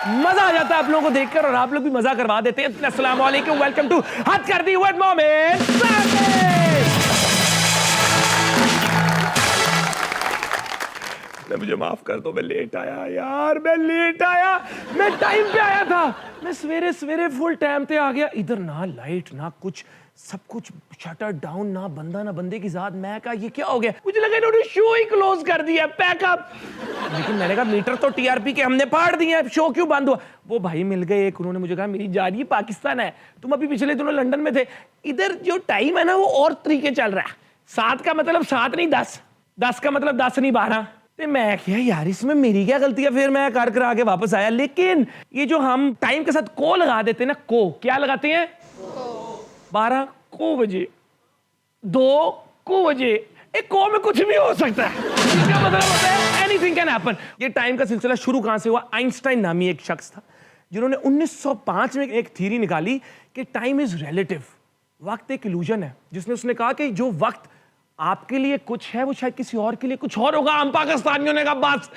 मजा आ जाता है आप लोगों को देखकर और आप लोग भी मजा करवा देते हैं। अस्सलाम वालेकुम, वेलकम टू हद कर दी वर्ड मोमेंट। मुझे माफ कर दो, मैं लेट आया यार, मैं लेट आया, मैं टाइम पे आया था, मैं सवेरे सवेरे फुल टाइम पे आ गया। इधर ना लाइट ना कुछ, सब कुछ शटर डाउन, ना बंदा ना बंदे की जात। मैं कहा ये क्या हो गया, मुझे लगा इन्होंने शो ही क्लोज कर दिया, पैकअप। लेकिन मैंने कहा मीटर तो टीआरपी के हमने फाड़ दिए, शो क्यों बंद हुआ। वो भाई मिल गए एक, उन्होंने मुझे कहा मेरी जान ये पाकिस्तान है, तुम अभी पिछले दिनों लंदन में थे, इधर जो टाइम है ना वो और तरीके चल रहा है। 7 का मतलब 7 नहीं 10, 10 का मतलब 10 नहीं 12। तो मैं क्या यार इसमें मेरी क्या गलती है। फिर मैं कार करा के वापस आया। लेकिन ये जो हम टाइम के साथ को लगा देते हैं ना, को क्या लगाते हैं, 12 को बजे, 2 को बजे, एक को में कुछ भी हो सकता है। इसका मतलब होता है एनीथिंग कैन हैपन। ये टाइम का सिलसिला शुरू कहां से हुआ, आइंस्टाइन नामी एक शख्स था जिन्होंने 1905 में एक थ्योरी निकाली कि टाइम इज रिलेटिव, वक्त एक इल्यूजन है। जिसमें उसने कहा कि जो वक्त आपके लिए कुछ है वो शायद किसी और के लिए कुछ और होगा। हम पाकिस्तानियों ने कहा बस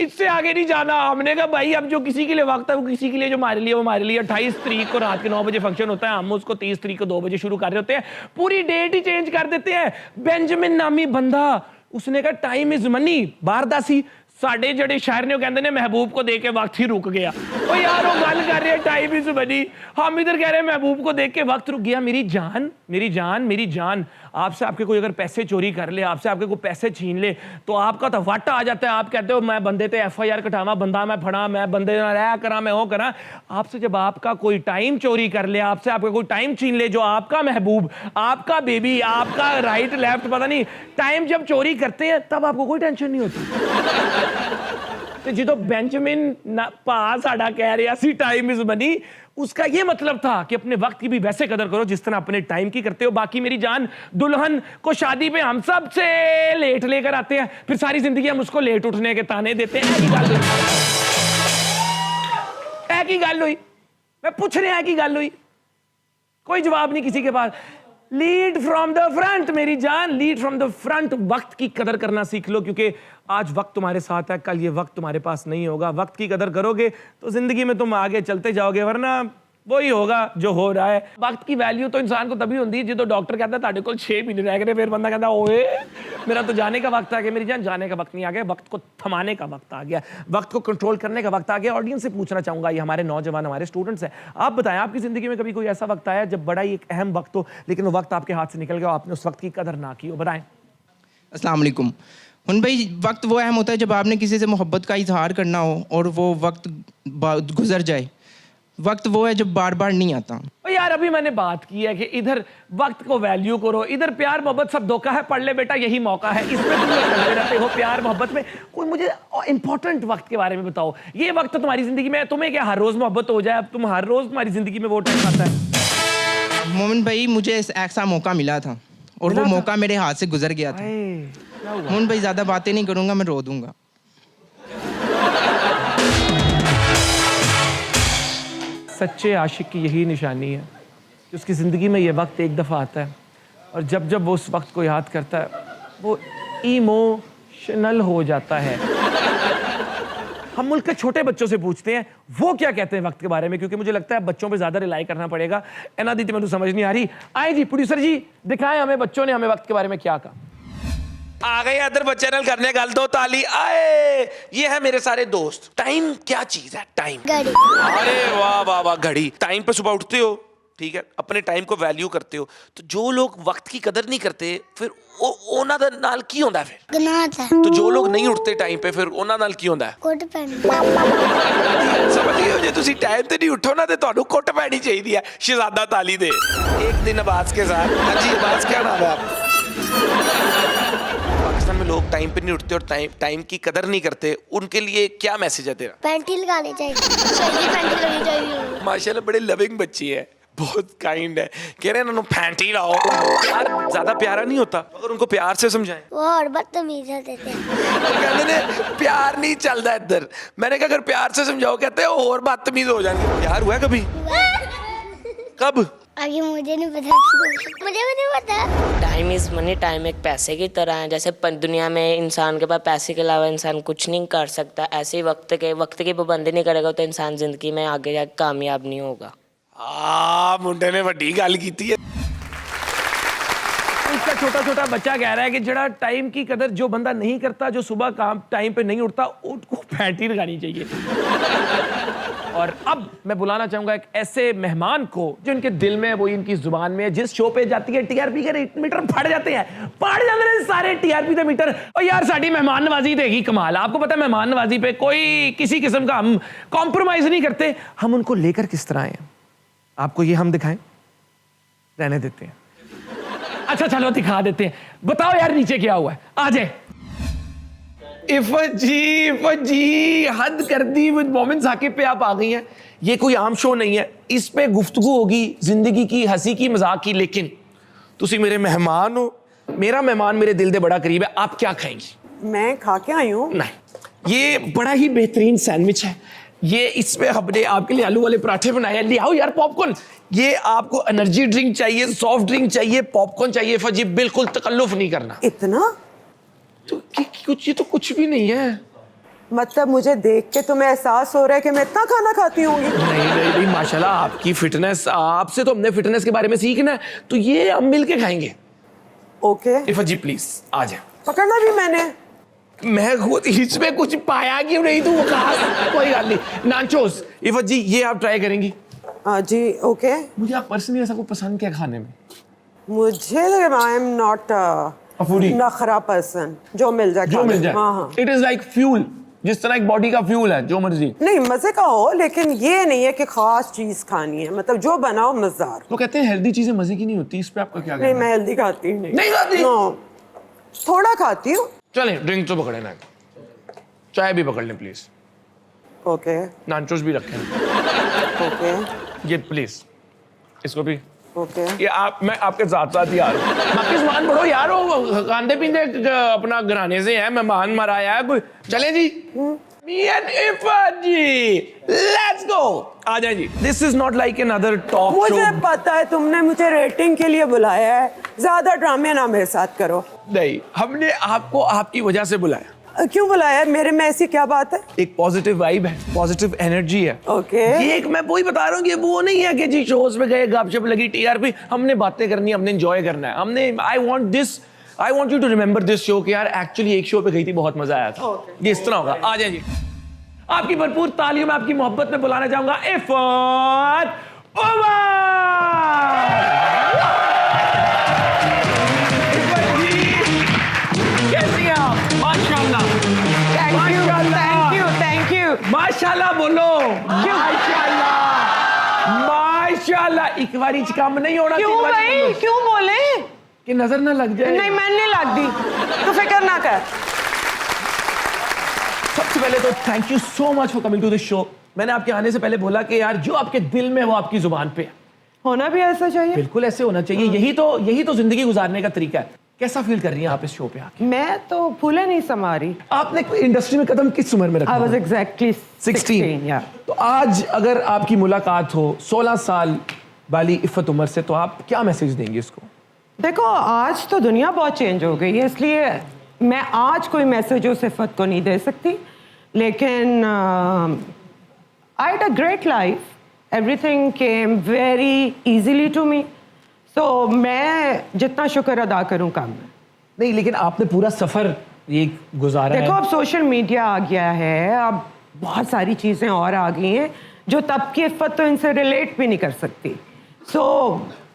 इससे आगे नहीं जाना। हमने कहा भाई अब जो किसी के लिए वक्त है वो किसी के लिए, जो हमारे लिए वो हमारे लिए। 28 तारीख को रात के 9 बजे फंक्शन होता है, हम उसको 30 तारीख को 2 बजे शुरू कर रहे होते हैं, पूरी डेट ही चेंज कर देते हैं। बेंजामिन नामी बंदा, उसने कहा टाइम इज मनी। बारदासी साडे जड़े शायर ने कहते हैं महबूब को देख के वक्त ही रुक गया। ओ यार वो गल कर रहे हैं टाइम इज मनी, हम इधर कह रहे हैं महबूब को देख के वक्त रुक गया। मेरी जान मेरी जान मेरी जान, आपसे आपके कोई अगर पैसे चोरी कर ले, आपसे आपके कोई पैसे छीन ले तो आपका तो वाटा आ जाता है। आप कहते हो मैं बंदे ते FIR कटावा, बंदा मैं फड़ा, मैं बंदे ना रह करा, मैं वो करा। आपसे जब आपका कोई टाइम चोरी कर ले, आपसे आपका कोई टाइम छीन ले, जो आपका महबूब, आपका बेबी, आपका राइट लेफ्ट पता नहीं, टाइम जब चोरी करते हैं तब आपको कोई टेंशन नहीं होती। तो जो बेंजामिन पा साडा कह रहा सी टाइम इज मनी, उसका ये मतलब था कि अपने वक्त की भी वैसे कदर करो जिस तरह अपने टाइम की करते हो। बाकी मेरी जान, दुल्हन को शादी पे हम सबसे लेट लेकर आते हैं, फिर सारी जिंदगी हम उसको लेट उठने के ताने देते हैं। की गल हुई, मैं पूछ रहा है की गल हुई, कोई जवाब नहीं किसी के पास। लीड फ्रॉम द फ्रंट मेरी जान, लीड फ्रॉम द फ्रंट। वक्त की कदर करना सीख लो, क्योंकि आज वक्त तुम्हारे साथ है, कल ये वक्त तुम्हारे पास नहीं होगा। वक्त की कदर करोगे तो जिंदगी में तुम आगे चलते जाओगे, वरना वही होगा जो हो रहा है। वक्त की वैल्यू तो इंसान को तभी होती है जो डॉक्टर कहता है ताड़े को 6 महीने रह गए, फिर बंदा कहता ओए मेरा तो जाने का वक्त आ गया। मेरी जान जाने का वक्त नहीं आ गया, वक्त को थमाने का वक्त आ गया, वक्त को कंट्रोल करने का वक्त आ गया। ऑडियंस से पूछना चाहूंगा, ये हमारे नौजवान हमारे स्टूडेंट्स हैं, आप बताएं आपकी जिंदगी में कभी कोई ऐसा वक्त आया जब बड़ा ही एक अहम वक्त हो लेकिन वो वक्त आपके हाथ से निकल गया, आपने उस वक्त की कदर ना की हो, बताएं। अस्सलाम वालेकुम। हुन भाई, वक्त वो अहम होता है जब आपने किसी से मोहब्बत का इजहार करना हो और वो वक्त गुजर जाए। वक्त वो है जब बार बार नहीं आता। यार अभी मैंने बात की है कि इधर वक्त को वैल्यू करो, इधर प्यार मोहब्बत सब धोखा है, पढ़ ले बेटा यही मौका है, इसमें तुम लोग लगे रहते हो प्यार मोहब्बत में। कोई मुझे इंपॉर्टेंट वक्त के बारे में बताओ, ये वक्त तुम्हारी जिंदगी में तुम्हें क्या हर रोज मोहब्बत हो जाए, अब तुम हर रोज तुम्हारी जिंदगी में वो टाइम आता है। मोमिन भाई, मुझे ऐसा मौका मिला था और वो मौका मेरे हाथ से गुजर गया था। मोमिन भाई, ज्यादा बातें नहीं करूंगा, मैं रो दूंगा। सच्चे आशिक की यही निशानी है कि उसकी ज़िंदगी में ये वक्त एक दफ़ा आता है और जब जब वो उस वक्त को याद करता है वो इमोशनल हो जाता है। हम मुल्क के छोटे बच्चों से पूछते हैं वो क्या कहते हैं वक्त के बारे में, क्योंकि मुझे लगता है बच्चों पे ज़्यादा रिलाई करना पड़ेगा। एना दी मैं समझ नहीं आ रही। आए जी प्रोड्यूसर जी, दिखाएं हमें बच्चों ने हमें वक्त के बारे में क्या कहा। आ गए अदर बच्चनल करने गल दो ताली आए। ये है मेरे सारे दोस्त। टाइम क्या चीज है, टाइम घड़ी। अरे वाह वाह वाह, घड़ी। टाइम पे सुबह उठते हो, ठीक है, अपने टाइम को वैल्यू करते हो, तो जो लोग वक्त की कदर नहीं करते फिर ਉਹਨਾਂ ਦੇ ਨਾਲ ਕੀ ਹੁੰਦਾ ਹੈ ਫਿਰ गनात है। तो जो लोग नहीं उठते टाइम पे फिर ਉਹਨਾਂ ਨਾਲ ਕੀ ਹੁੰਦਾ ਹੈ कोट पैन समझ गए हो। ਜੇ ਤੁਸੀਂ टाइम ਤੇ नहीं उठो ना तो ਤੁਹਾਨੂੰ ਕੁੱਟ ਪੈਣੀ ਚਾਹੀਦੀ ਹੈ शहजादा ताली दे। एक दिन अब्बास के साथ, हाँ जी अब्बास क्या नाम है आप। पाकिस्तान में लोग टाइम पे नहीं उठते और टाइम की कदर नहीं करते, उनके लिए क्या मैसेज है तेरा। पैंटी लगानी चाहिए, सही पैंटी लगनी चाहिए। माशाल्लाह बड़े लविंग बच्ची है, बहुत काइंड है। कह रहे हैं ना फैंटी लाओ। प्यार ज्यादा प्यारा नहीं होता अगर उनको प्यार से समझाएं। वो और बदतमीज है देते हैं। कहते ने प्यार नहीं चलता इधर। मैंने कहा अगर प्यार से समझाओ, कहते हैं और बदतमीज हो जाएंगे। प्यार हुआ कभी, कब आगे मुझे नहीं पता, मुझे भी नहीं पता। टाइम इज़ मनी, टाइम एक पैसे की तरह है। जैसे दुनिया में इंसान के पास पैसे के अलावा इंसान कुछ नहीं कर सकता, ऐसे ही वक्त की पाबंदी नहीं करेगा तो इंसान ज़िंदगी में आगे जाकर कामयाब नहीं होगा। मुंडे ने वड्डी गल कीती है। इसका छोटा छोटा बच्चा कह रहा है कि जड़ा टाइम की कदर जो बंदा नहीं करता, जो सुबह काम टाइम पे नहीं उठता, उसको फैंटी लगानी चाहिए। और अब मैं बुलाना चाहूंगा एक ऐसे मेहमान को जो इनके दिल में, वो इनकी जुबान में, जिस शो पे जाती है टीआरपी के मीटर फट जाते हैं, फट जाते हैं सारे टीआरपी के मीटर। और यार साड़ी मेहमान नवाजी देगी कमाल। आपको पता है मेहमान नवाजी पे कोई किसी किस्म का हम कॉम्प्रोमाइज नहीं करते। हम उनको लेकर किस तरह आए, आपको ये हम दिखाएं, रहने देते हैं। अच्छा चलो दिखा देते हैं। बताओ यार नीचे क्या हुआ है, आ जाए। इफ़त जी हद कर दी। विद मोमिन साकिब पे आप आ गई हैं। ये कोई आम शो नहीं है, इस पे गुफ्तगू होगी जिंदगी की, हंसी की, मजाक की। लेकिन तुसी मेरे मेहमान हो, मेरा मेहमान मेरे दिल दे बड़ा करीब है। आप क्या खाएंगी? मैं खा के आई हूँ। नहीं, ये बड़ा ही बेहतरीन सैंडविच है। ये इसमें हमने आपके लिए आलू वाले पराठे बनाए हैं। ले आओ यार पॉपकॉर्न। ये आपको एनर्जी ड्रिंक चाहिए, सॉफ्ट ड्रिंक चाहिए, पॉपकॉर्न चाहिए। फजी बिल्कुल तकल्लुफ नहीं करना। इतना तो कुछ, ये तो कुछ भी नहीं है। मतलब मुझे देख के तुम्हें एहसास हो रहा है कि मैं इतना खाना खाती होंगी? नहीं माशाल्लाह आपकी फिटनेस, आपसे तो हमने फिटनेस के बारे में सीखना है, तो ये हम मिल के खाएंगे। ओके इफ़त जी प्लीज आ जाए। पकड़ना भी मैंने। मैं खुद इसमें कुछ पाया क्यों नहीं, तू खास कोई बात नहीं। नाचोस इफ़त जी ये आप ट्राई करेंगी? जी ओके। मुझे आप पर्सनली ऐसा कुछ पसंद क्या खाने में? मुझे आई एम नॉट फूडी, नखरा पर्सन। जो मिल जाए जो मिल जाए। हाँ। इट इज लाइक फ्यूल, जिस तरह एक बॉडी का फ्यूल है, जो मर्जी। नहीं मजे का हो, लेकिन ये नहीं है कि खास चीज खानी है। मतलब जो बनाओ मजेदार। वो कहते हैं हेल्दी चीजें मजे की नहीं होती, इस पे आपका क्या कहना नहीं है? मैं हेल्दी खाती हूँ। नहीं खाती? नो, थोड़ा खाती हूँ। चलें ड्रिंक तो पकड़े ना, चाय भी पकड़ लें प्लीज। ओके नाचोस भी रखें। ओके ये प्लीज इसको भी। ओके ये आप, मैं आपके साथ साथ ही आ रहा हूँ। बाकी सामान बढ़ो यार, वो खाते पीते अपना घराने से है, मेहमान मराया है कोई। चले जी। Me and Iffat ji, let's go। आ जाए जी। This is not like another talk show। मुझे पता है तुमने मुझे रेटिंग के लिए बुलाया है, ज्यादा ड्रामे ना मेरे साथ करो। नहीं, हमने आपको आपकी वजह से बुलाया। क्यों बुलाया है? मेरे में ऐसी क्या बात है? एक पॉजिटिव वाइब है, पॉजिटिव एनर्जी है। ओके ये एक मैं वही बता रहा हूँ कि वो नहीं है कि जी शोज में गए, गपशप लगी, टीआरपी। हमने बातें करनी है, हमने एंजॉय करना है। हमने I want you to remember this show कि यार एक्चुअली एक शो पे गई थी, बहुत मजा आया था। ये इस तरह होगा। आ जाए जी। आपकी भरपूर तालियों में, आपकी मोहब्बत में बुलाना चाहूंगा इफ़त उमर। इफ़त जी, कैसी हैं आप? माशाल्लाह, थैंक यू। माशाल्लाह बोलो। माशाल्लाह, माशाल्लाह। एक बार ही काम नहीं होना। क्यों भाई, क्यों बोले? कि नजर ना लग जाए। नहीं मैं नहीं लग दी, तो फिक्र ना कर। सबसे पहले तो thank you so much for coming to this show. मैंने आपके आने से पहले बोला कि यार जो आपके दिल में, वो आपकी जुबान पे है। होना भी ऐसा चाहिए। बिल्कुल ऐसे होना चाहिए। यही तो जिंदगी गुजारने का तरीका है। कैसा फील कर रही हैं आप इस शो पे आके? मैं तो फूले नहीं समा रही। आपने इंडस्ट्री में कदम किस उम्र में रखा? I was exactly 16 yeah। तो आज अगर आपकी मुलाकात हो 16 साल वाली इफ़त उमर से, तो आप क्या मैसेज देंगे इसको? देखो आज तो दुनिया बहुत चेंज हो गई है, इसलिए मैं आज कोई मैसेज उस इफ़त को नहीं दे सकती। लेकिन I had a great life, everything came very easily to me. तो मैं जितना शुक्र अदा करूं कम है। नहीं, लेकिन आपने पूरा सफर ये गुजारा देखो है। अब सोशल मीडिया आ गया है, अब बहुत सारी चीज़ें और आ गई हैं जो तब की इफ़त तो इनसे रिलेट भी नहीं कर सकती।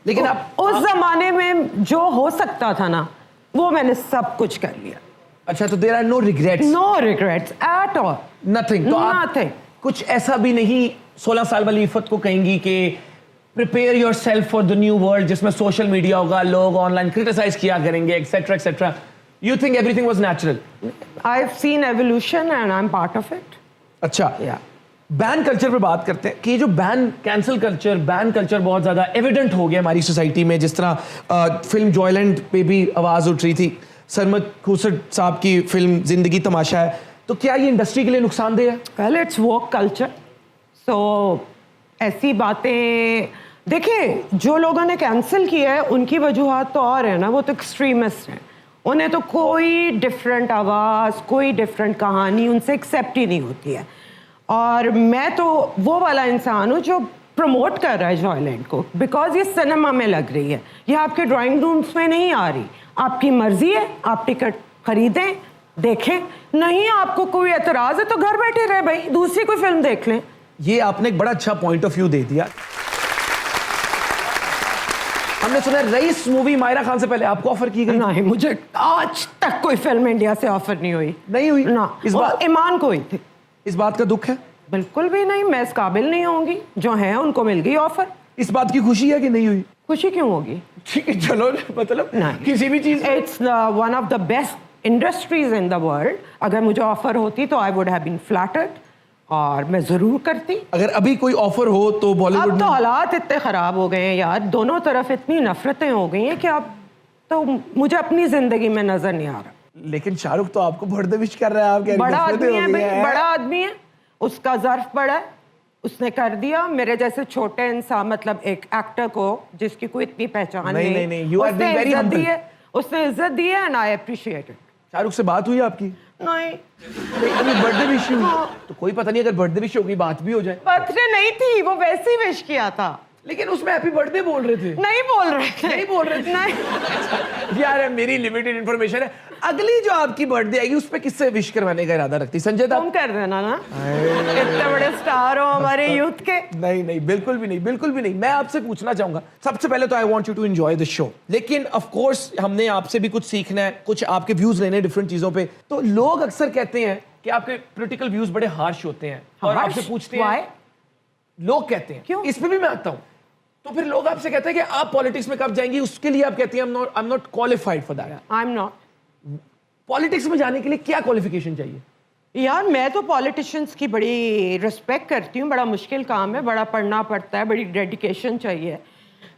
लेकिन उस जमाने में जो हो सकता था ना, वो मैंने सब कुछ कर लिया। अच्छा, तो there are no regrets? No regrets at all, nothing. तो आप नथिंग। कुछ ऐसा भी नहीं 16 साल वाली इफ़त को कहेंगी कि prepare yourself for the new world, जिसमें सोशल मीडिया होगा, लोग ऑनलाइन क्रिटिसाइज किया करेंगे, etcetera etcetera? You think everything was natural? I have seen evolution and I am part of it. अच्छा, या बैन कल्चर पे बात करते हैं कि जो कैंसिल कल्चर, बैन कल्चर बहुत ज़्यादा एविडेंट हो गया हमारी सोसाइटी में। जिस तरह फिल्म जॉयलैंड पे भी आवाज़ उठ रही थी, सरमद खुर्शीद साहब की फिल्म जिंदगी तमाशा है, तो क्या ये इंडस्ट्री के लिए नुकसानदेह है? वेल इट्स वोक कल्चर, सो ऐसी बातें देखिए, जो लोगों ने कैंसिल किया है उनकी वजूहात तो और है ना, वो तो एक्सट्रीमिस्ट हैं। उन्हें तो कोई डिफरेंट आवाज़, कोई डिफरेंट कहानी उनसे एक्सेप्ट ही नहीं होती है। और मैं तो वो वाला इंसान हूँ जो प्रमोट कर रहा है जॉयलैंड को, बिकॉज ये सिनेमा में लग रही है, ये आपके ड्राइंग रूम्स में नहीं आ रही। आपकी मर्जी है, आप टिकट खरीदें, देखें, नहीं आपको कोई एतराज़ है तो घर बैठे रहे भाई, दूसरी कोई फिल्म देख लें। ये आपने एक बड़ा अच्छा पॉइंट ऑफ व्यू दे दिया। हमने सुना रईस मूवी मायरा खान से पहले आपको ऑफर की गई? नहीं, मुझे आज तक कोई फिल्म इंडिया से ऑफर नहीं हुई। नहीं हुई ना, इस बात ईमान को हुई थी। इस बात का दुख है? बिल्कुल भी नहीं, मैं इस काबिल नहीं होंगी, जो है उनको मिल गई ऑफर। इस बात की खुशी है कि नहीं हुई? खुशी क्यों होगी? ठीक है, चलो, मतलब नहीं, किसी भी चीज, it's one of the best industries in the world. अगर मुझे ऑफर होती तो I would have been flattered, और मैं जरूर करती। अगर अभी कोई ऑफर हो तो बॉलीवुड अब तो में हालात इतने खराब हो गए हैं यार, दोनों तरफ इतनी नफरतें हो गई हैं कि अब तो मुझे अपनी जिंदगी में नजर नहीं आ रहा। लेकिन शाहरुख तो आपको बर्थडे विश कर रहा है, आप कह रही हैं बड़ा नफरतें आदमी हो है गई भाई, हैं। बड़ा आदमी है, उसका ज़र्फ बड़ा है, उसने कर दिया। मेरे जैसे छोटे इंसान, मतलब एक एक्टर को जिसकी कोई इतनी पहचान नहीं, you are being very humble. उसने इज्जत दी है, and I appreciate it. Shahrukh से बात हुई आपकी? नहीं, अभी बर्थडे विश हुई तो कोई पता नहीं, अगर बर्थडे विश होगी बात भी हो जाए। बर्थडे नहीं थी, वो वैसे ही विश किया था। लेकिन उसमें हैप्पी बर्थडे बोल रहे थे। नहीं बोल रहे थे, नहीं बोल रहे थे? नहीं। यार मेरी लिमिटेड इंफॉर्मेशन है। अगली जो आपकी बर्थडे आएगी उस पे किससे विश करवाने का इरादा रखती? संजय दत्त? तुम कर देना ना, इतने बड़े स्टार हो हमारे यूथ के। नहीं नहीं, बिल्कुल भी नहीं, बिल्कुल भी नहीं। मैं आपसे पूछना चाहूंगा, सबसे पहले तो I want you to enjoy the show, लेकिन ऑफ कोर्स हमने आपसे भी कुछ सीखना है, कुछ आपके व्यूज लेने डिफरेंट चीजों पे। तो लोग अक्सर कहते हैं कि आपके पॉलिटिकल व्यूज बड़े हार्श होते हैं, और Harsh? आपसे पूछते हैं Why? लोग कहते हैं, क्यों? इस पे भी मैं आता हूं, तो फिर लोग आपसे कहते हैं कि आप पॉलिटिक्स में कब जाएंगी, उसके लिए आप कहती हैं I am not qualified for that. I am not. Politics में जाने के लिए क्या क्वालिफिकेशन चाहिए? यार मैं तो पॉलिटिशियंस की बड़ी रिस्पेक्ट करती हूँ, बड़ा मुश्किल काम है, बड़ा पढ़ना पड़ता है, बड़ी डेडिकेशन चाहिए,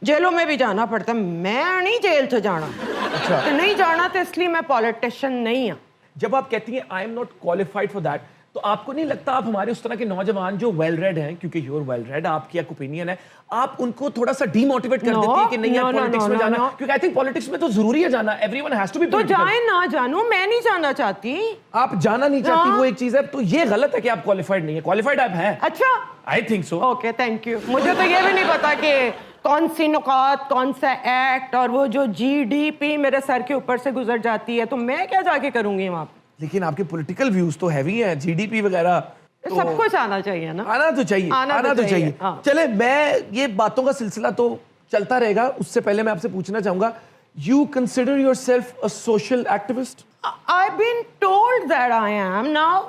जेलों में भी जाना पड़ता है। मैं नहीं जेल से जाना, अच्छा। तो नहीं जाना, तो इसलिए मैं पॉलिटिशियन नहीं हूँ। जब आप कहती हैं I am not qualified for that, तो आपको नहीं लगता आप हमारे उस तरह के नौजवान जो वेल रेड हैं, क्योंकि यू आर वेल रेड, आपकी एक ओपिनियन है, आप उनको थोड़ा सा डीमोटिवेट कर देती है कि नहीं यार पॉलिटिक्स में जाना? क्योंकि आई थिंक पॉलिटिक्स में तो जरूरी है जाना, एवरीवन हैज टू बी। तो जाए ना जानू, मैं नहीं जाना चाहती। आप जाना नहीं चाहती, वो एक चीज है, तो ये गलत है कि आप क्वालिफाइड नहीं है। क्वालिफाइड आप हैं। अच्छा, I think so. Okay, thank you. मुझे तो ये भी नहीं पता कि कौन सी नुकात, कौन सा एक्ट, और वो जो GDP मेरे सर के ऊपर से गुजर जाती है, तो मैं क्या जाके करूंगी वहां पे? लेकिन आपके पॉलिटिकल व्यूज तो हैवी हैं, GDP वगैरह तो सब कुछ आना चाहिए ना। आना तो चाहिए, आना तो चाहिए। हाँ। चले, मैं ये बातों का सिलसिला तो चलता रहेगा, उससे पहले मैं आपसे पूछना चाहूंगा, you consider yourself a social activist? I've been told that I am now.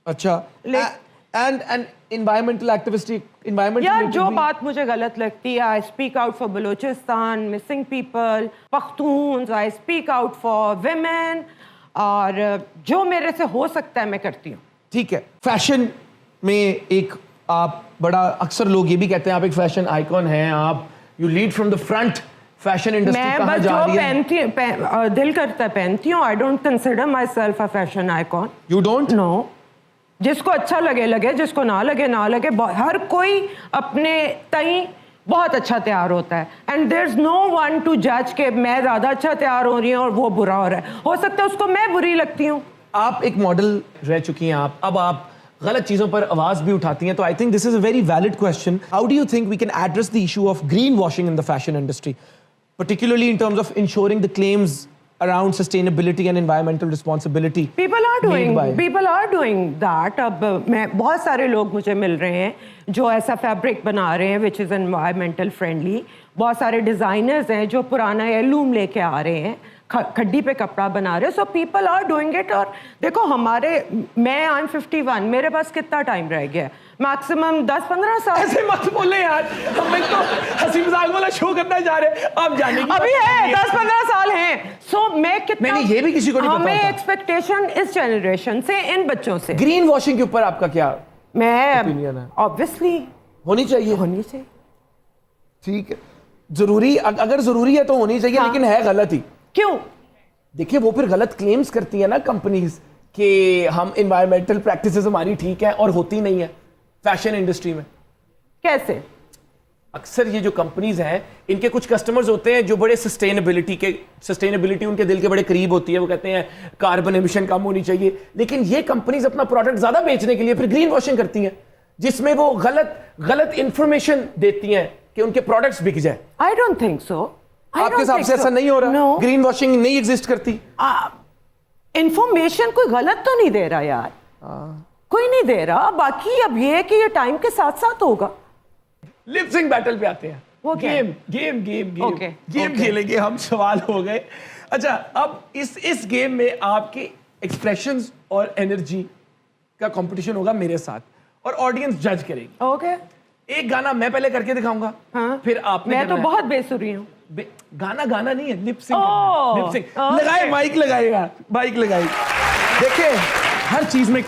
अच्छा, एंड एनवायरमेंटल एक्टिविस्ट, एनवायरमेंट यार जो बात मुझे गलत लगती है, I speak out for Balochistan, missing people, Pakhtuns, I speak out for women, और जो मेरे से हो सकता है मैं करती हूँ। ठीक है, फैशन में एक आप बड़ा, अक्सर लोग ये भी कहते हैं आप एक फैशन आइकॉन हैं, आप you lead from the front, fashion industry मैं कहाँ बस जा जो रही है? दिल करता है पहनती हूँ। I don't consider myself a fashion icon. You don't? No, जिसको अच्छा लगे लगे, जिसको ना लगे ना लगे। हर कोई अपने तई बहुत अच्छा तैयार होता है, and there is no one to जज के मैं ज्यादा अच्छा तैयार हो रही हूँ और वो बुरा हो रहा है। हो सकता है उसको मैं बुरी लगती हूँ। आप एक मॉडल रह चुकी हैं, आप अब आप गलत चीजों पर आवाज भी उठाती हैं, तो I think this is a very valid question. How do you think we can address the issue of green washing in the fashion industry, particularly in terms of ensuring the claims around sustainability and environmental responsibility? People are doing that. अब मैं, बहुत सारे लोग मुझे मिल रहे हैं जो ऐसा फैब्रिक बना रहे हैं which is environmental friendly. बहुत सारे डिजाइनर्स हैं जो पुराना हेirloom लेके आ रहे हैं, खड्डी पे कपड़ा बना रहे हैं। So people are doing it. और देखो हमारे, मैं आई एम 51, मेरे पास कितना टाइम रह गया? मैक्सिमम 10-15 साल। ऐसे मत बोले यार, हम एक तो हंसी मजाक वाला शो करना जा रहे हैं, आप जाने की अभी है 10-15 साल हैं। सो मैं कितना, मैंने ये भी किसी को नहीं पता हमें था। एक्सपेक्टेशन इस जनरेशन से, इन बच्चों से। ग्रीन वॉशिंग के ऊपर आपका क्या मैं opinion है? ऑब्वियसली होनी चाहिए? होनी चाहिए। ठीक है, जरूरी, अगर जरूरी है तो होनी चाहिए। हाँ। लेकिन है गलत ही। क्यों? देखिए वो फिर गलत क्लेम्स करती है ना कंपनीज कि हम अक्सर ये जो कंपनीज हैं इनके कुछ कस्टमर्स होते हैं जो बड़े सस्टेनेबिलिटी उनके दिल के बड़े करीब होती है। वो कहते हैं कार्बन एमिशन कम होनी चाहिए, लेकिन ये कंपनीज अपना प्रोडक्ट ज्यादा बेचने के लिए फिर ग्रीन वॉशिंग करती हैं, जिसमें वो गलत इंफॉर्मेशन देती हैं कि उनके प्रोडक्ट्स बिक जाए। I don't think so. आपके हिसाब से ऐसा नहीं हो रहा? No. ग्रीन वॉशिंग नहीं एग्जिस्ट करती? इंफॉर्मेशन कोई गलत तो नहीं दे रहा यार, कोई नहीं दे रहा। बाकी अब ये है कि ये टाइम के साथ साथ होगा। लिप सिंक बैटल पे आते हैं। वो क्या? Game Okay, okay. खेलेंगे हम। सवाल हो गए। अच्छा, अब इस गेम में आपके एक्सप्रेशंस और एनर्जी का कंपटीशन होगा मेरे साथ, और ऑडियंस जज करेगी। ओके। एक गाना मैं पहले करके दिखाऊंगा, हाँ। फिर आपने मैं तो करना है। बहुत बेसुरी हूँ। गाना नहीं है, लिप सिंक। ओह, लिप सिंक okay. लगाए, माइक लगाएगा, माइक लगाएगा। देखिए, हर चीज में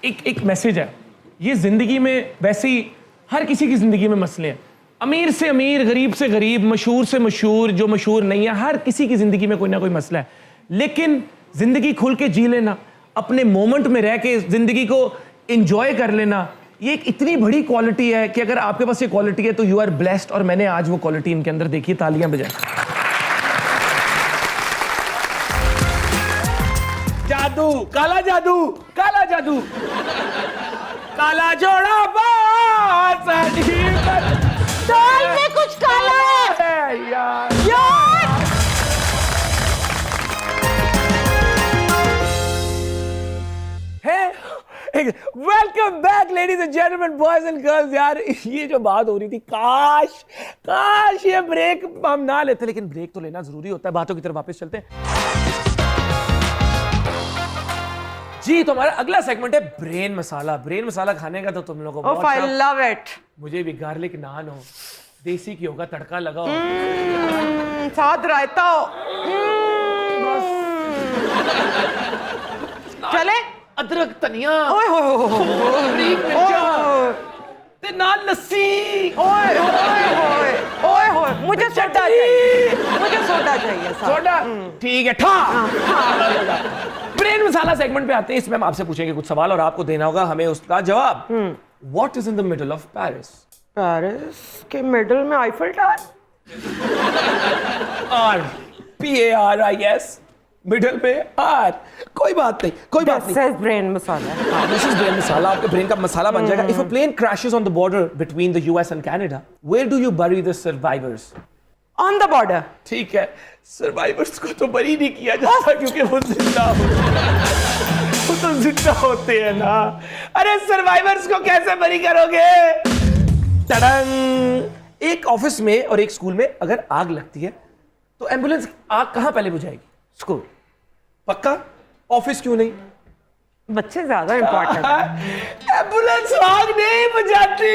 एक मैसेज है। ये जिंदगी में वैसे ही हर किसी की जिंदगी में मसले हैं, अमीर से अमीर, गरीब से गरीब, मशहूर से मशहूर, जो मशहूर नहीं है, हर किसी की जिंदगी में कोई ना कोई मसला है। लेकिन जिंदगी खुल के जी लेना, अपने मोमेंट में रह के जिंदगी को एंजॉय कर लेना, ये एक इतनी बड़ी क्वालिटी है कि अगर आपके पास ये क्वालिटी है तो यू आर ब्लेस्ड। और मैंने आज वो क्वालिटी इनके अंदर देखी। तालियां बजाएं। जादू, काला जादू, काला जादू, काला जोड़ा बात दाल में कुछ काला है यार। यार। Welcome back ladies and gentleman, boys and girls. यार, ये जो बात हो रही थी, काश ये ब्रेक हम ना लेते, लेकिन ब्रेक तो लेना जरूरी होता है। बातों की तरफ वापस चलते हैं जी। तो हमारा अगला सेगमेंट है ब्रेन मसाला। ब्रेन मसाला खाने का तो तुम लोगों को बहुत आई शौक। Love it. मुझे भी गार्लिक नान हो, देसी घी होगा, तड़का लगा हो, साथ रायता हो। चले। अदरक, धनिया, ओए होए होए बारीक मिर्चा, ते नाल लस्सी। ओए होए होए ओए होए। मुझे सोडा चाहिए, मुझे सोडा चाहिए। सोडा ठीक है। ठा ब्रेन मसाला सेगमेंट पे आते हैं। इसमें हम आपसे पूछेंगे कुछ सवाल और आपको देना होगा हमें उसका जवाब। What is in the middle of Paris? Paris के मिडल में आईफल टावर। RPARIS, मिडल में R। कोई बात नहीं, कोई बात नहीं। This is brain masala. This is brain मसाला, आपके ब्रेन का मसाला बन जाएगा। If a plane crashes on the border between the US and Canada, where do you bury the survivors? On the border. ठीक है, सर्वाइवर्स को तो बरी नहीं किया जाता क्योंकि वो जिंदा वो तो जिंदा होते हैं ना। अरे सर्वाइवर्स को कैसे बरी करोगे? तड़ंग। एक ऑफिस में और एक स्कूल में अगर आग लगती है तो एम्बुलेंस आग कहां पहले बुझाएगी? स्कूल। पक्का? ऑफिस क्यों नहीं? बच्चे ज्यादा इंपॉर्टेंट है। एम्बुलेंस आग नहीं बुझाती।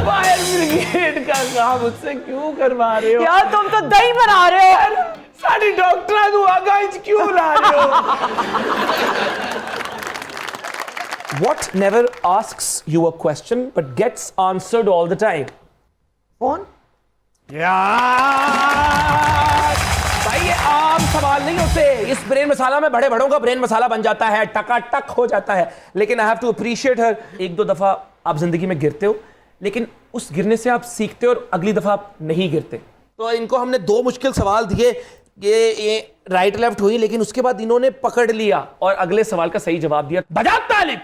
फायर ब्रिगेड का काम मुझसे क्यों करवा रहे हो? यार तुम तो दही बना रहे हो। सारी डॉक्टर को आगा क्यों ला रहे हो? What never asks you a question but gets answered all the time? कौन? यार भाई, ये आम सवाल नहीं होते। इस ब्रेन मसाला में बड़े बड़ों का ब्रेन मसाला बन जाता है, टकाटक हो जाता है। लेकिन I have to appreciate her. एक दो दफा आप जिंदगी में गिरते हो, लेकिन उस गिरने से आप सीखते हो और अगली दफा आप नहीं गिरते। तो इनको हमने दो मुश्किल सवाल दिए, ये राइट लेफ्ट हुई, लेकिन उसके बाद इन्होंने पकड़ लिया और अगले सवाल का सही जवाब दिया। बजा ताली।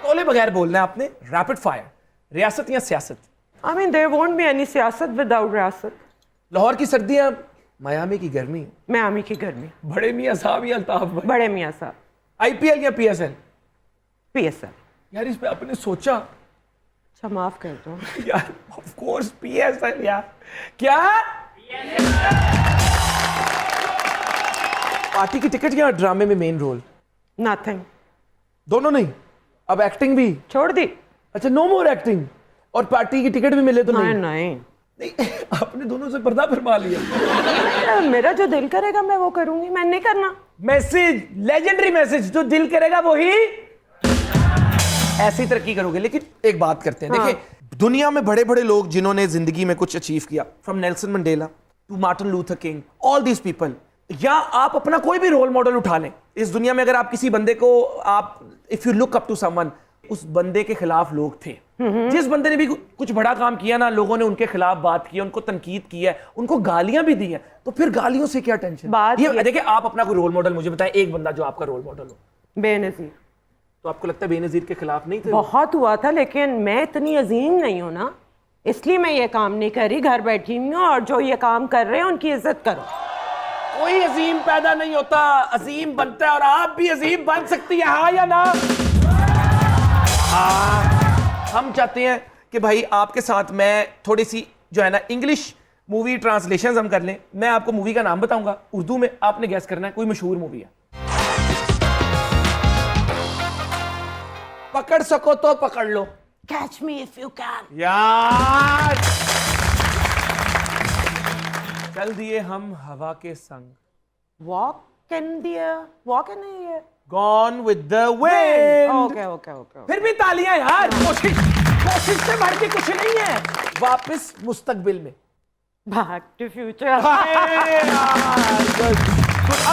तोले बगैर बोलना है आपने। Rapid fire. रियासत या सियासत? I mean there won't be any सियासत without रियासत। लाहौर की सर्दियां, मियामी की गर्मी, मियामी की गर्मी, बड़े मियां साहब या अल्ताफ भाई? बड़े मियां साहब। आईपीएल या पीएसएल? पीएसएल। यार इस पे आपने सोचा? अच्छा माफ कर दो यार ऑफ कोर्स पीएसएल यार। क्या पार्टी की टिकट या ड्रामे में मेन रोल? नथिंग। दोनों नहीं? अब एक्टिंग भी छोड़ दी। अच्छा, नो मोर एक्टिंग। और पार्टी की टिकट भी मिले तो नहीं नहीं? नहीं नहीं आपने दोनों से पर्दा फरमा लिया। मेरा जो दिल करेगा मैं वो करूंगी, मैं नहीं करना। मैसेज, लेजेंडरी मैसेज, जो दिल करेगा वो ही ऐसी तरक्की करोगे। लेकिन एक बात करते हैं, देखिए दुनिया में बड़े बड़े लोग जिन्होंने जिंदगी में कुछ अचीव किया, from Nelson Mandela to Martin Luther King, all these people, या आप अपना कोई भी रोल मॉडल उठा लें इस दुनिया में, अगर आप किसी बंदे को आप if you look up to someone, उस बंदे के खिलाफ लोग थे, जिस बंदे ने भी कुछ बड़ा काम किया ना, लोगों ने उनके खिलाफ बात की, उनको तनकीद की है, उनको गालियां भी दी हैं, तो फिर गालियों से क्या टेंशन? ये देखिए, आप अपना कोई रोल मॉडल मुझे बताएं, एक बंदा जो आपका रोल मॉडल हो। बेनजीर। तो आपको लगता है बेनजीर के खिलाफ नहीं थे? बहुत हुआ था, लेकिन मैं इतनी अजीम नहीं हूं ना, इसलिए मैं ये काम नहीं कर रही, घर बैठी हुई हूँ, और जो ये काम कर रहे हैं उनकी इज्जत करो। कोई अजीम पैदा नहीं होता, अजीम बनता है, और आप भी अजीम बन सकती है, हाँ या ना? हाँ। हम चाहते हैं कि भाई आपके साथ मैं थोड़ी सी जो है ना इंग्लिश मूवी ट्रांसलेशंस हम कर लें। मैं आपको मूवी का नाम बताऊंगा उर्दू में, आपने गैस करना है, कोई मशहूर मूवी है, पकड़ सको तो पकड़ लो। Catch me if you can. यार चल दिए हम हवा के संग, walk in the air, walk in the air, gone with the wind. Okay okay okay. फिर भी तालियां यार, कोशिश से बढ़ के कुछ नहीं है। वापस मुस्तकबिल में, बैक टू फ्यूचर। आप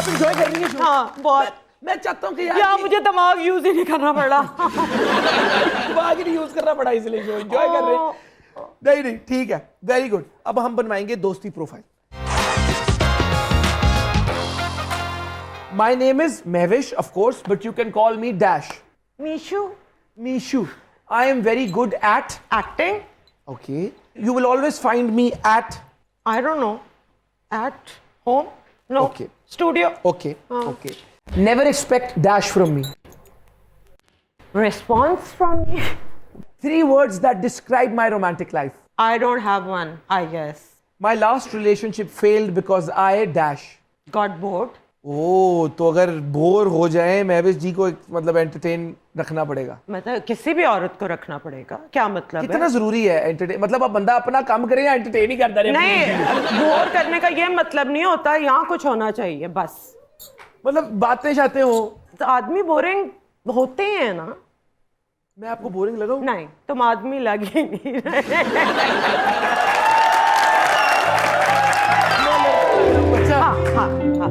एंजॉय कर रही हैं? हाँ बहुत। मैं चाहता हूँ कि यार मुझे दिमाग यूज ही नहीं करना पड़ा। दिमाग ही नहीं यूज करना पड़ा, इसलिए जो एंजॉय कर रहे हैं। नहीं नहीं ठीक है, वेरी गुड। अब हम बनवाएंगे दोस्ती profile. My name is Mehwish, of course, but you can call me Dash. मीशू। Mishu. I am very good at acting. Okay. You will always find me at I don't know, at home, no, Okay. Studio. Okay. Okay. Never expect dash from me. Response from me. 3 words that describe my romantic life. I don't have one, I guess. My last relationship failed because I dash. Got bored. ओ, तो अगर bore हो जाए महविश जी को मतलब entertain रखना पड़ेगा। मतलब किसी भी औरत को रखना पड़ेगा, क्या मतलब कितना है? जरूरी है एंटरटेन? मतलब अब बंदा अपना काम करे या एंटरटेन ही करता रहे? नहीं, बोर करने का ये मतलब नहीं होता, यहाँ कुछ होना चाहिए बस। मतलब बातें चाहते हो तो आदमी बोरिंग होते ही है ना। मैं आपको बोरिंग लगाऊं? नहीं, तुम आदमी लग ही नहीं रहे। अच्छा, हाँ हाँ हाँ।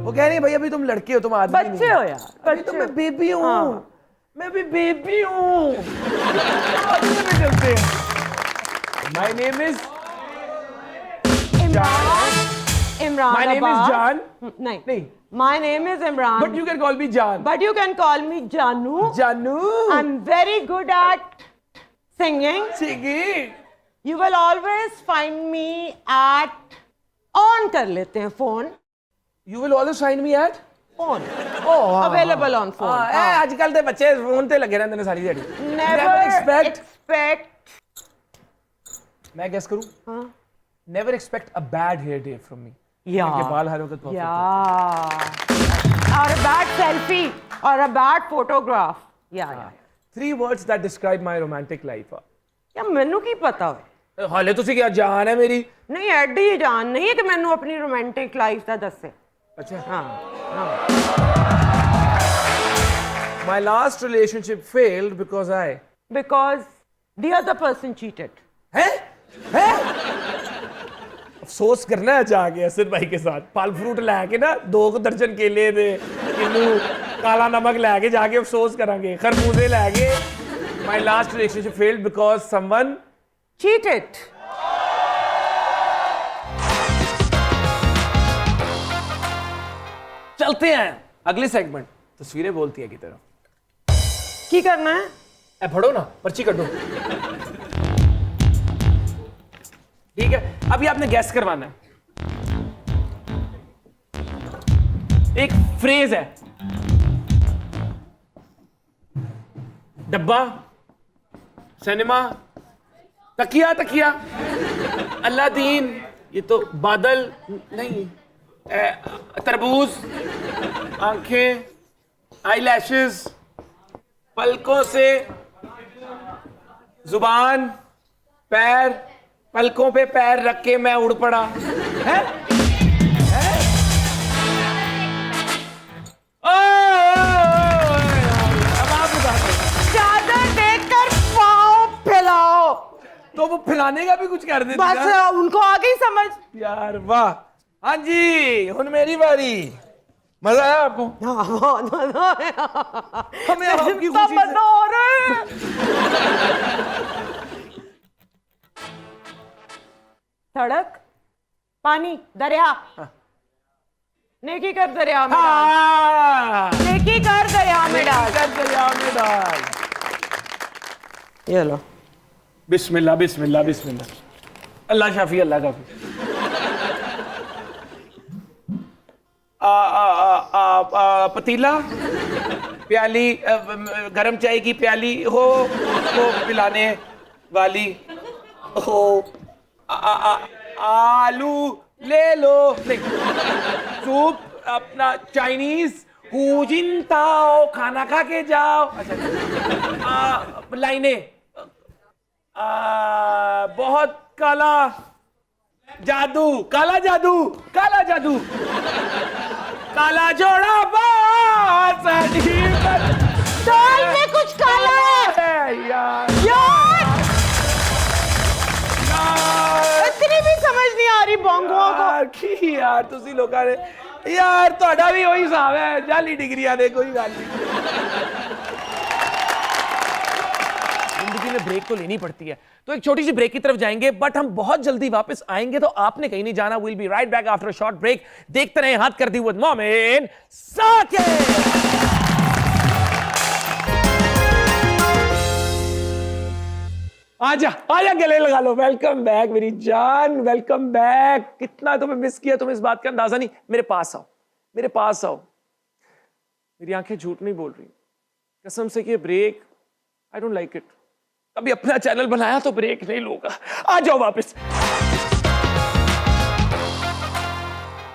वो कह रही है भाई अभी तुम लड़के हो, तुम आदमी नहीं बच्चे हो यार, अभी तो बच्चे। मैं बेबी हूँ। हाँ। मैं भी बेबी हूँ। चलते हैं। My name is Imran. My name is John. नहीं नहीं। My name is Imran. But you can call me John. But you can call me Janu. Janu. I'm very good at singing. Singing. You will always find me at on कर लेते हैं phone. You will always find me at Phone. oh Available on phone. आजकल ते बच्चे phone ते लगे रहते हैं सारी दिहाड़ी। Never expect expect. मैं guess करूं? हाँ. Never expect a bad hair day from me. Yeah. इनके बाल हर वक्त perfect Yeah. Or a bad selfie or a bad photograph. Yeah, yeah. 3 words that describe my romantic life. या ਮੈਨੂੰ ਕੀ ਪਤਾ ਹੋਵੇ? ਹਾਲੇ ਤੁਸੀਂ ਕੀ ਜਾਨ ਹੈ ਮੇਰੀ? ਨਹੀਂ ਐਡੀ ਜਾਨ ਨਹੀਂ ਹੈ ਕਿ ਮੈਨੂੰ ਆਪਣੀ ਰੋਮਾਂਟਿਕ ਲਾਈਫ ਦਾ ਦੱਸੇ। अच्छा ਹਾਂ ਹਾਂ। My last relationship failed because I Because the other person cheated. हैं अफसोस करना है जाके असद भाई के साथ फल फ्रूट लैके ना 2 दर्जन केले दे किन्नू काला नमक लैके जाके अफसोस करांगे खरबूजे लैके My last relationship failed because someone Cheated. चलते हैं अगले सेगमेंट तस्वीरें बोलती है की तरह। की करना है? ए पढ़ो ना, पर्ची कटो। ठीक है, अभी आपने गैस करवाना है। एक फ्रेज है, डब्बा, सिनेमा, तकिया तकिया, अल्लादीन, ये तो बादल नहीं, तरबूज, आंखें, आईलैशेस, पलकों से, जुबान, पैर, पलकों पे पैर रख के मैं उड़ पड़ा है? अब आप बताओ। चादर देखकर पाँव फैलाओ। तो वो फैलाने का भी कुछ कर देती बस ना? उनको आ गई समझ। यार वाह, हाँ जी, हुन मेरी बारी। मजा आया आपको? हाँ, बहुत मजा आया। हमें आपकी कितना खुशी से- मजा हो रहा है। सड़क, पानी, दरिया। नेकी कर दरिया में डाल। हाँ, नेकी कर दरिया में डाल। दरिया में डाल। ये लो। बिस्मिल्लाह बिस्मिल्लाह बिस्मिल्लाह। अल्लाह शाफी अल्लाह काफी। पतीला, प्याली, गरम चाय की प्याली हो पिलाने वाली हो। आलू ले लो, नहीं, सूप अपना चाइनीज, हुजिनताओ, खाना खा के जाओ। अच्छा, लाइनें, बहुत काला जादू, काला जादू, काला जादू, काला जोड़ा बात दाल में कुछ काला है। यार यार, इतनी भी समझ नहीं आ रही बोंगों को। यार तुसी लोगों ने यार ਤੁਹਾਡਾ ਵੀ ਉਹੀ ਹਿਸਾਬ ਹੈ ਜਾਲੀ ਡਿਗਰੀਆਂ ਦੇ कोई ਗੱਲ नहीं। जिंदगी में ब्रेक तो लेनी पड़ती है, तो एक छोटी सी ब्रेक की तरफ जाएंगे, बट हम बहुत जल्दी वापस आएंगे, तो आपने कहीं नहीं जाना। Will be right back after a short break. देखते रहे हाथ कर दी विद मोमिन साकिब। आजा आजा, गले लगा लो। वेलकम बैक मेरी जान, वेलकम बैक। कितना तुम्हें मिस किया, तुम्हें इस बात का अंदाजा नहीं। मेरे पास आओ, मेरे पास आओ। मेरी आंखें झूठ नहीं बोल रही, कसम से कि break I don't like it. अभी अपना चैनल बनाया तो ब्रेक नहीं लूंगा। आ जाओ वापस।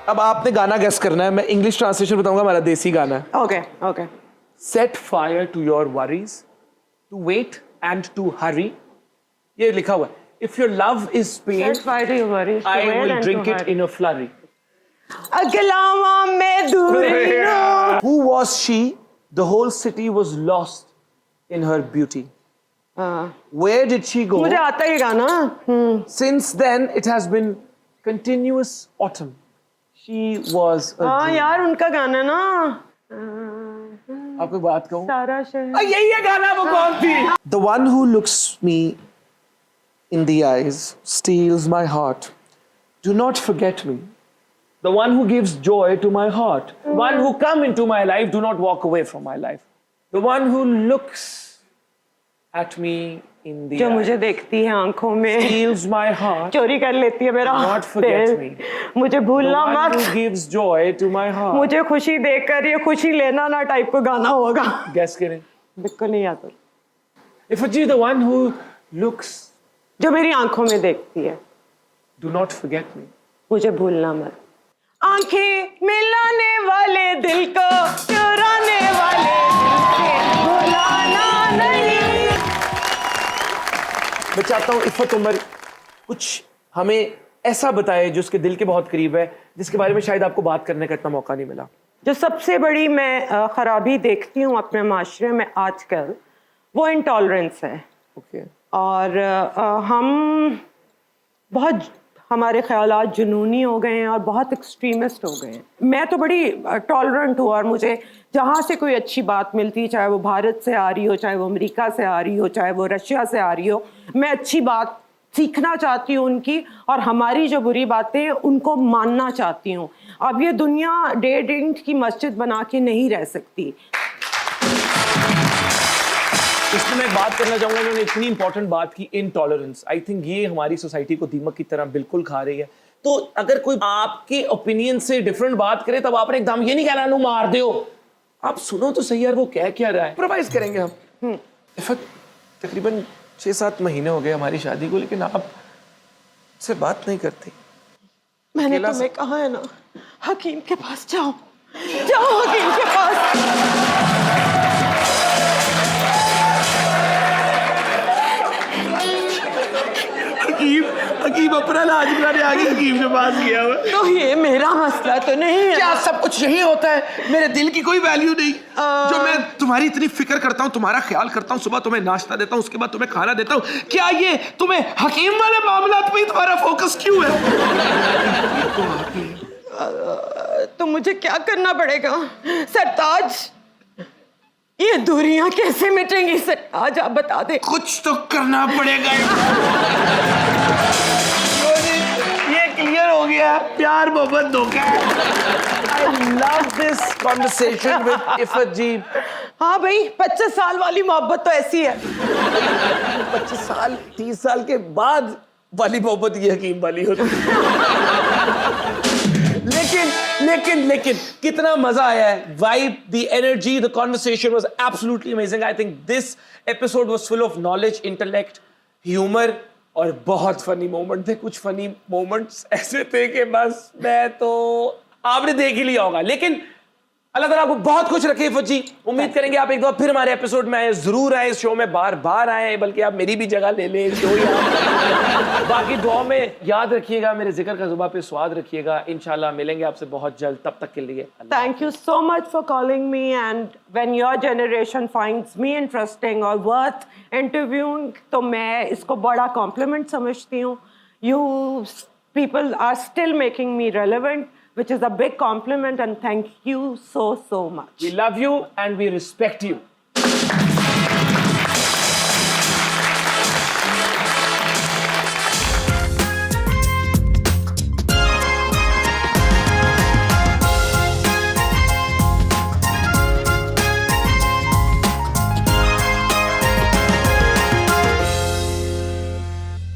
अब आपने गाना गेस करना है, मैं इंग्लिश ट्रांसलेशन बताऊंगा, हमारा देसी गाना है। Okay okay. Set fire to your worries, to wait and to hurry. ये लिखा हुआ है, if your love is pain I will drink it in a flurry. अगलावा में दूरी नो। Who was she? The whole city was lost in her beauty. Where did she go? मुझे आता ही गाना। Since then, it has been continuous autumn. She was a हाँ dream. यार, उनका गाना ना। आपको बात कहूँ? सारा शहर। यही है गाना, वो कौन थी? The one who looks me in the eyes steals my heart. Do not forget me. The one who gives joy to my heart. The one who come into my life, do not walk away from my life. The one who looks at me in the जो eye, मुझे देखती है आंखों में, steals my heart. चोरी कर लेती है मेरा Do not forget दिल। me. मुझे The भूलना one मत। who gives joy to my heart. मुझे खुशी देकर ये खुशी लेना ना टाइप का गाना होगा। Guess करें। बिल्कुल नहीं आता। If it's the one who looks, जो मेरी आंखों में देखती है, do not forget me. मुझे भूलना मत। आंखें मिलाने वाले दिल को चुराने वाले दिल से भुलाना नहीं। मैं चाहता हूँ इफ़त उमर कुछ हमें ऐसा बताए जो उसके दिल के बहुत करीब है, जिसके बारे में शायद आपको बात करने का इतना मौका नहीं मिला। जो सबसे बड़ी मैं खराबी देखती हूँ अपने माशरे में आजकल, वो इंटॉलरेंस है। ओके। और हम बहुत, हमारे ख्यालात जुनूनी हो गए हैं और बहुत एक्सट्रीमिस्ट हो गए हैं। मैं तो बड़ी टॉलरेंट हूँ, और मुझे जहाँ से कोई अच्छी बात मिलती, चाहे वो भारत से आ रही हो, चाहे वो अमेरिका से आ रही हो, चाहे वो रशिया से आ रही हो, मैं अच्छी बात सीखना चाहती हूँ उनकी, और हमारी जो बुरी बातें हैं उनको मानना चाहती हूँ। अब ये दुनिया डेढ़ इंच की मस्जिद बना के नहीं रह सकती। इसमें मैं बात करना चाहूंगा, उन्होंने इतनी इंपॉर्टेंट बात की, इनटॉलरेंस। आई थिंक ये हमारी सोसाइटी को दीमक की तरह बिल्कुल खा रही है। तो अगर कोई आपके ओपिनियन से डिफरेंट बात करे, तब आपने एकदम ये नहीं कहना नु मार दो। आप सुनो तो सही यार, वो कह क्या रहा है। प्रोवाइज करेंगे हम। इफ़त, तकरीबन 6-7 महीने हो गए हमारी शादी को, लेकिन आप से बात नहीं करती। मैंने तुम्हें कहा है ना, हकीम के पास जाओ, जाओ हकीम के पास। हकीम अपना इलाज कराने आगे हकीम के पास गया हुआ। तो ये मेरा मसला तो नहीं है। क्या सब कुछ यही होता है? मेरे दिल की कोई वैल्यू नहीं? जो मैं तुम्हारी इतनी फिक्र करता हूँ, तुम्हारा ख्याल करता हूँ, सुबह तुम्हें नाश्ता देता हूँ, उसके बाद तुम्हें खाना देता हूँ, क्या ये तुम्हें हकीम वाले मामलात पे तुम्हारा फोकस क्यों है? तो मुझे क्या करना पड़ेगा सरताज? ये दूरियां कैसे मिटेंगी सरताज, आप बता दे। कुछ तो करना पड़ेगा। ये क्लियर हो गया, प्यार मोहब्बत धोखा है। I love this conversation with Iffat ji. हाँ भाई, 25 साल वाली मोहब्बत तो ऐसी है। 25 साल 30 साल के बाद वाली मोहब्बत ये हकीम वाली होती है। लेकिन कितना मजा आया है। Vibe, the energy, the conversation was absolutely amazing. I think this episode was full of knowledge, intellect, humour और बहुत फनी मोमेंट थे। कुछ फनी मोमेंट्स ऐसे थे कि बस मैं तो आपने देख ही लिया होगा। लेकिन अल्लाह ताला आपको बहुत खुश रखे इफ़त जी। उम्मीद करेंगे आप एक दफा फिर हमारे एपिसोड में आए, जरूर आए इस शो में, बार बार आए, बल्कि आप मेरी भी जगह ले लें शो। बाकी दुआ में याद रखिएगा, मेरे जिक्र का जुबान पे स्वाद रखिएगा। इंशाल्लाह मिलेंगे आपसे बहुत जल्द, तब तक के लिए Thank you so much for calling me, and when your generation finds me interesting or worth interviewing, तो मैं इसको बड़ा compliment समझती हूँ। You people are still making me relevant, which is a big compliment, and thank you so much. We love you and we respect you.